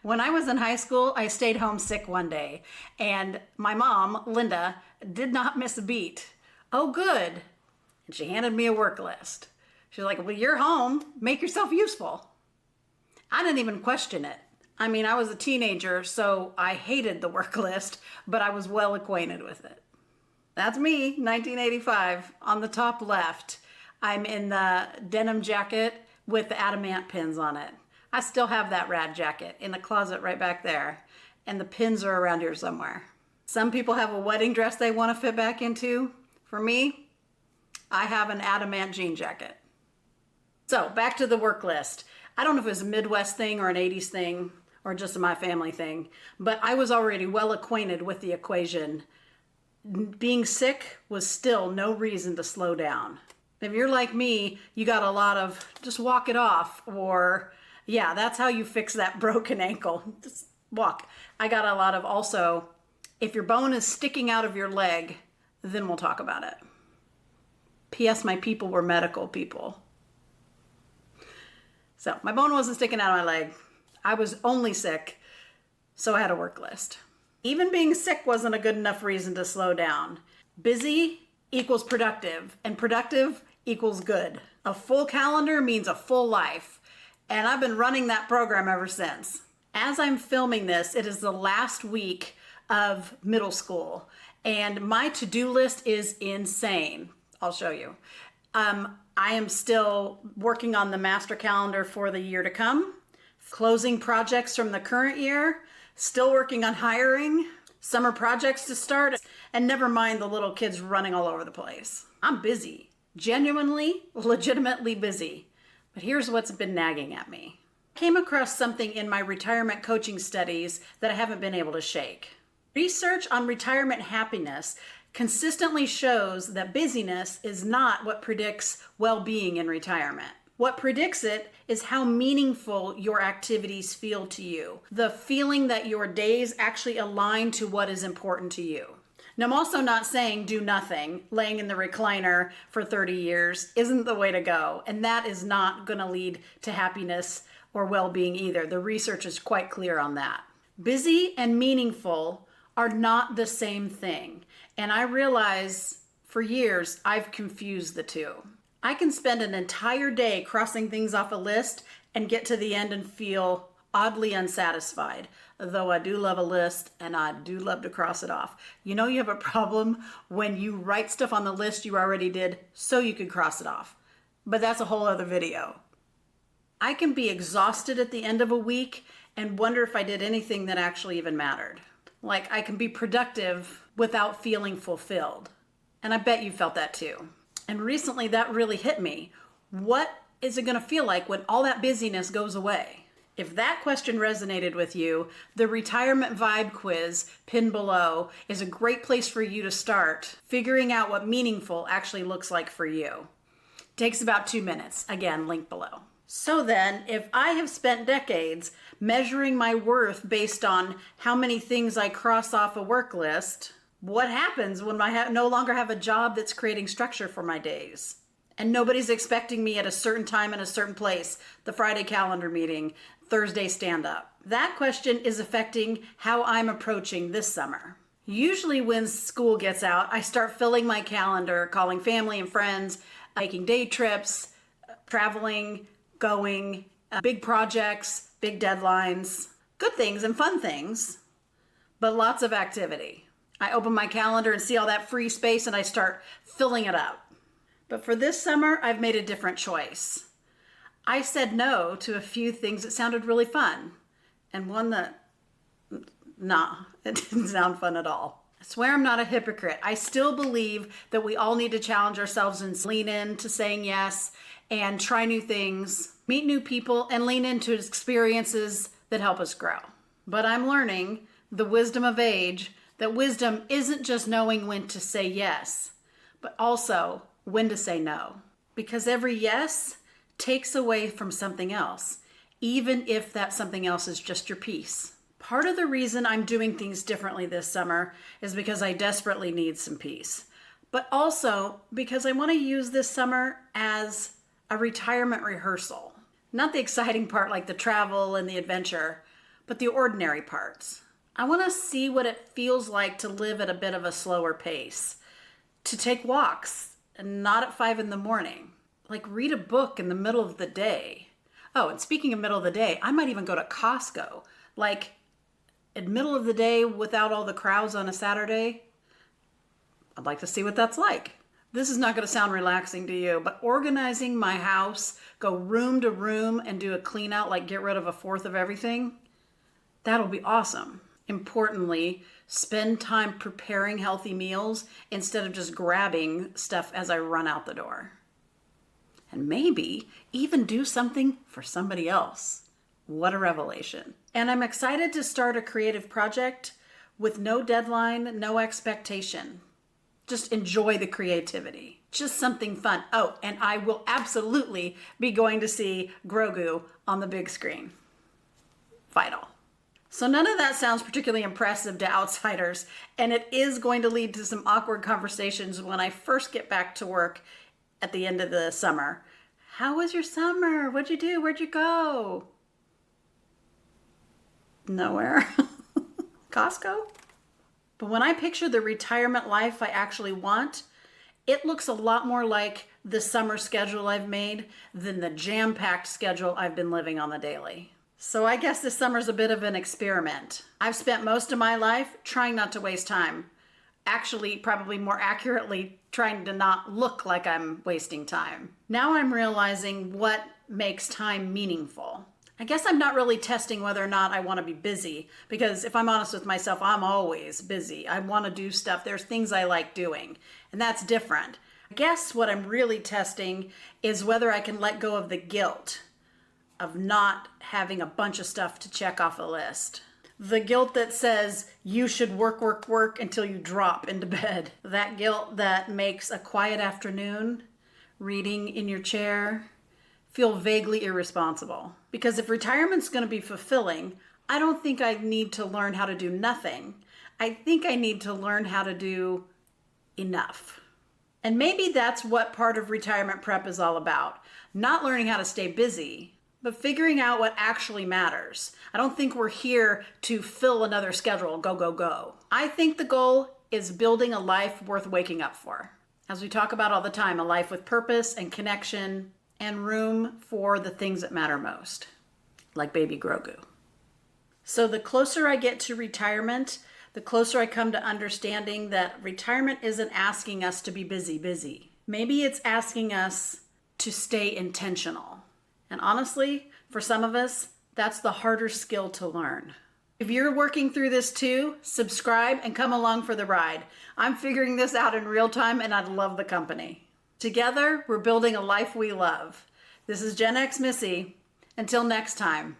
When I was in high school, I stayed home sick one day, and my mom, Linda, did not miss a beat. Oh, good. And she handed me a work list. She's like, well, you're home. Make yourself useful. I didn't even question it. I mean, I was a teenager, so I hated the work list, but I was well acquainted with it. That's me, 1985. On the top left, I'm in the denim jacket with the adamant pins on it. I still have that rad jacket in the closet right back there, and the pins are around here somewhere. Some people have a wedding dress they want to fit back into. For me, I have an adamant jean jacket. So back to the work list. I don't know if it was a Midwest thing or an 80s thing or just a my family thing, but I was already well acquainted with the equation. Being sick was still no reason to slow down. If you're like me, you got a lot of just walk it off, or yeah, that's how you fix that broken ankle. Just walk. I got a lot of also, if your bone is sticking out of your leg, then we'll talk about it. P.S. My people were medical people. So my bone wasn't sticking out of my leg. I was only sick, so I had a work list. Even being sick wasn't a good enough reason to slow down. Busy equals productive, and productive equals good. A full calendar means a full life, and I've been running that program ever since. As I'm filming this, it is the last week of middle school, and my to-do list is insane. I'll show you. I am still working on the master calendar for the year to come, closing projects from the current year, still working on hiring, summer projects to start, and never mind the little kids running all over the place. I'm busy, genuinely, legitimately busy. But here's what's been nagging at me. I came across something in my retirement coaching studies that I haven't been able to shake. Research on retirement happiness consistently shows that busyness is not what predicts well-being in retirement. What predicts it is how meaningful your activities feel to you. The feeling that your days actually align to what is important to you. Now, I'm also not saying do nothing, laying in the recliner for 30 years isn't the way to go. And that is not going to lead to happiness or well-being either. The research is quite clear on that. Busy and meaningful are not the same thing. And I realize for years I've confused the two. I can spend an entire day crossing things off a list and get to the end and feel oddly unsatisfied, though I do love a list and I do love to cross it off. You know you have a problem when you write stuff on the list you already did so you could cross it off. But that's a whole other video. I can be exhausted at the end of a week and wonder if I did anything that actually even mattered. Like I can be productive without feeling fulfilled. And I bet you felt that too. And recently that really hit me. What is it going to feel like when all that busyness goes away? If that question resonated with you, the retirement vibe quiz pinned below is a great place for you to start figuring out what meaningful actually looks like for you. It takes about 2 minutes. Again, link below. So then, if I have spent decades measuring my worth based on how many things I cross off a work list, what happens when I no longer have a job that's creating structure for my days? And nobody's expecting me at a certain time in a certain place, the Friday calendar meeting, Thursday stand-up. That question is affecting how I'm approaching this summer. Usually when school gets out, I start filling my calendar, calling family and friends, making day trips, traveling, going, big projects, big deadlines, good things and fun things, but lots of activity. I open my calendar and see all that free space and I start filling it up. But for this summer, I've made a different choice. I said no to a few things that sounded really fun, and one that, nah, it didn't sound fun at all. I swear I'm not a hypocrite. I still believe that we all need to challenge ourselves and lean into saying yes and try new things, meet new people, and lean into experiences that help us grow. But I'm learning the wisdom of age, that wisdom isn't just knowing when to say yes, but also when to say no. Because every yes takes away from something else, even if that something else is just your peace. Part of the reason I'm doing things differently this summer is because I desperately need some peace, but also because I want to use this summer as a retirement rehearsal. Not the exciting part like the travel and the adventure, but the ordinary parts. I want to see what it feels like to live at a bit of a slower pace, to take walks and not at 5 in the morning, like read a book in the middle of the day. Oh, and speaking of middle of the day, I might even go to Costco, like in middle of the day without all the crowds on a Saturday. I'd like to see what that's like. This is not going to sound relaxing to you, but organizing my house, go room to room and do a clean out, like get rid of a fourth of everything, that'll be awesome. Importantly, spend time preparing healthy meals instead of just grabbing stuff as I run out the door. And maybe even do something for somebody else. What a revelation. And I'm excited to start a creative project with no deadline, no expectation. Just enjoy the creativity. Just something fun. Oh, and I will absolutely be going to see Grogu on the big screen. Vital. So none of that sounds particularly impressive to outsiders, and it is going to lead to some awkward conversations when I first get back to work at the end of the summer. How was your summer? What'd you do? Where'd you go? Nowhere. Costco? But when I picture the retirement life I actually want, it looks a lot more like the summer schedule I've made than the jam-packed schedule I've been living on the daily. So I guess this summer's a bit of an experiment. I've spent most of my life trying not to waste time. Actually, probably more accurately, trying to not look like I'm wasting time. Now I'm realizing what makes time meaningful. I guess I'm not really testing whether or not I want to be busy, because if I'm honest with myself, I'm always busy. I want to do stuff. There's things I like doing, and that's different. I guess what I'm really testing is whether I can let go of the guilt of not having a bunch of stuff to check off a list. The guilt that says you should work until you drop into bed. That guilt that makes a quiet afternoon, reading in your chair, feel vaguely irresponsible. Because if retirement's going to be fulfilling, I don't think I need to learn how to do nothing. I think I need to learn how to do enough. And maybe that's what part of retirement prep is all about. Not learning how to stay busy, but figuring out what actually matters. I don't think we're here to fill another schedule, go, go, go. I think the goal is building a life worth waking up for. As we talk about all the time, a life with purpose and connection and room for the things that matter most, like baby Grogu. So the closer I get to retirement, the closer I come to understanding that retirement isn't asking us to be busy. Maybe it's asking us to stay intentional. And honestly, for some of us, that's the harder skill to learn. If you're working through this too, subscribe and come along for the ride. I'm figuring this out in real time and I'd love the company. Together, we're building a life we love. This is GenX Missy. Until next time.